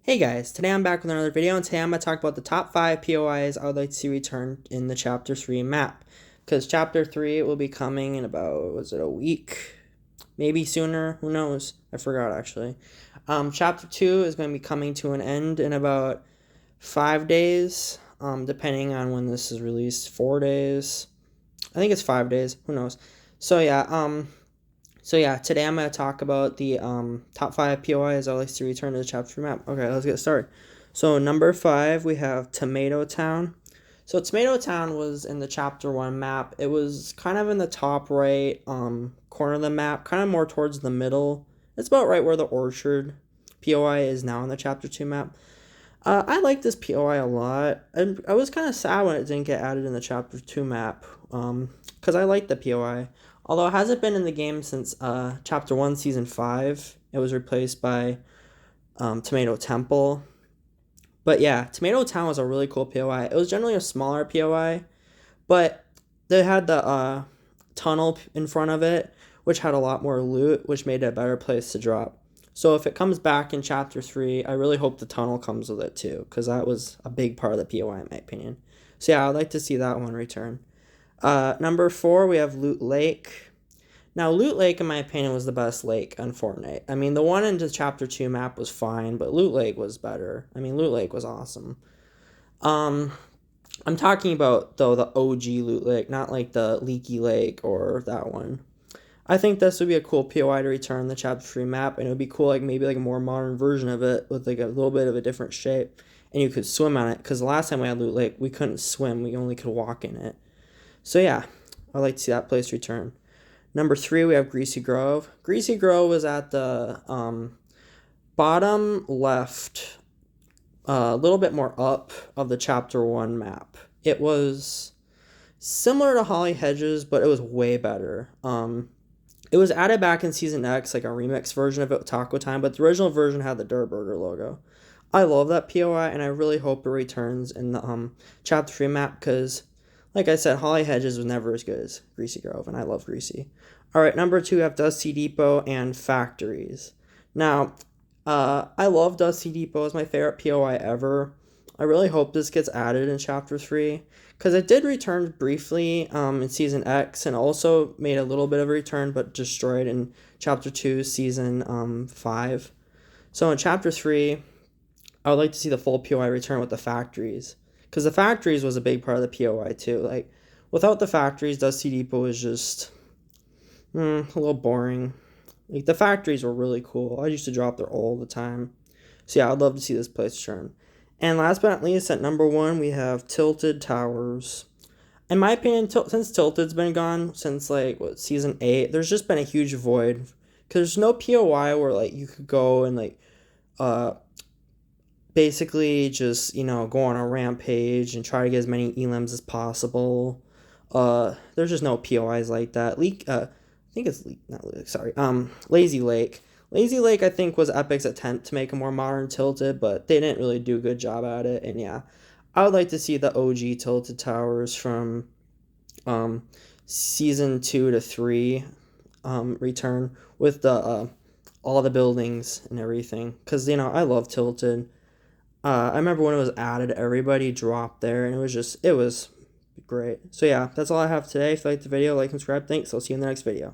Hey guys, today I'm back with another video, and today I'm going to talk about the top 5 POIs I would like to see returned in the Chapter 3 map. Because Chapter 3 will be coming in about, was it a week? Maybe sooner? Who knows? I forgot actually. Chapter 2 is going to be coming to an end in about 5 days, depending on when this is released. 4 days. I think it's 5 days. Who knows? So yeah, today I'm going to talk about the top 5 POIs I like to return to the Chapter 3 map. Okay, let's get started. So number 5, we have Tomato Town. So Tomato Town was in the Chapter 1 map. It was kind of in the top right corner of the map, kind of more towards the middle. It's about right where the Orchard POI is now in the Chapter 2 map. I like this POI a lot, and I was kind of sad when it didn't get added in the Chapter 2 map, because I like the POI. Although it hasn't been in the game since Chapter 1, Season 5. It was replaced by Tomato Temple. But yeah, Tomato Town was a really cool POI. It was generally a smaller POI, but they had the tunnel in front of it, which had a lot more loot, which made it a better place to drop. So if it comes back in Chapter 3, I really hope the tunnel comes with it too, because that was a big part of the POI in my opinion. So yeah, I'd like to see that one return. Number 4, we have Loot Lake. Now, Loot Lake, in my opinion, was the best lake on Fortnite. I mean, the one in the Chapter 2 map was fine, but Loot Lake was better. I mean, Loot Lake was awesome. Um, I'm talking about, though, the OG Loot Lake, not like the Leaky Lake or that one. I think this would be a cool POI to return the Chapter 3 map, and it would be cool, like maybe like a more modern version of it with like a little bit of a different shape, and you could swim on it, because the last time we had Loot Lake, we couldn't swim, we only could walk in it. So yeah, I'd like to see that place return. Number 3, we have Greasy Grove. Greasy Grove was at the bottom left, a little bit more up of the Chapter 1 map. It was similar to Holly Hedges, but it was way better. It was added back in Season X, like a remix version of it with Taco Time, but the original version had the Durr Burger logo. I love that POI, and I really hope it returns in the Chapter 3 map, because, like I said, Holly Hedges was never as good as Greasy Grove, and I love Greasy. Alright, number 2, we have Dusty Depot and Factories. Now, I love Dusty Depot. It's my favorite POI ever. I really hope this gets added in Chapter 3, because it did return briefly in Season X, and also made a little bit of a return, but destroyed in Chapter 2, Season 5. So in Chapter 3, I would like to see the full POI return with the factories, because the factories was a big part of the POI too. Like, without the factories, Dusty Depot was just a little boring. Like, the factories were really cool. I used to drop there all the time. So yeah, I'd love to see this place return. And last but not least, at number 1, we have Tilted Towers. In my opinion, since Tilted's been gone since like Season 8, there's just been a huge void, because there's no POI where like you could go and like basically just, go on a rampage and try to get as many elims as possible. There's just no POIs like that. I think it's not Leak, sorry. Lazy Lake. Lazy Lake, I think, was Epic's attempt to make a more modern Tilted, but they didn't really do a good job at it. And yeah, I would like to see the OG Tilted Towers from Season 2 to 3 return with the all the buildings and everything, because I love Tilted. I remember when it was added, everybody dropped there, and it was great. So yeah, that's all I have today. If you liked the video, like and subscribe. Thanks. I'll see you in the next video.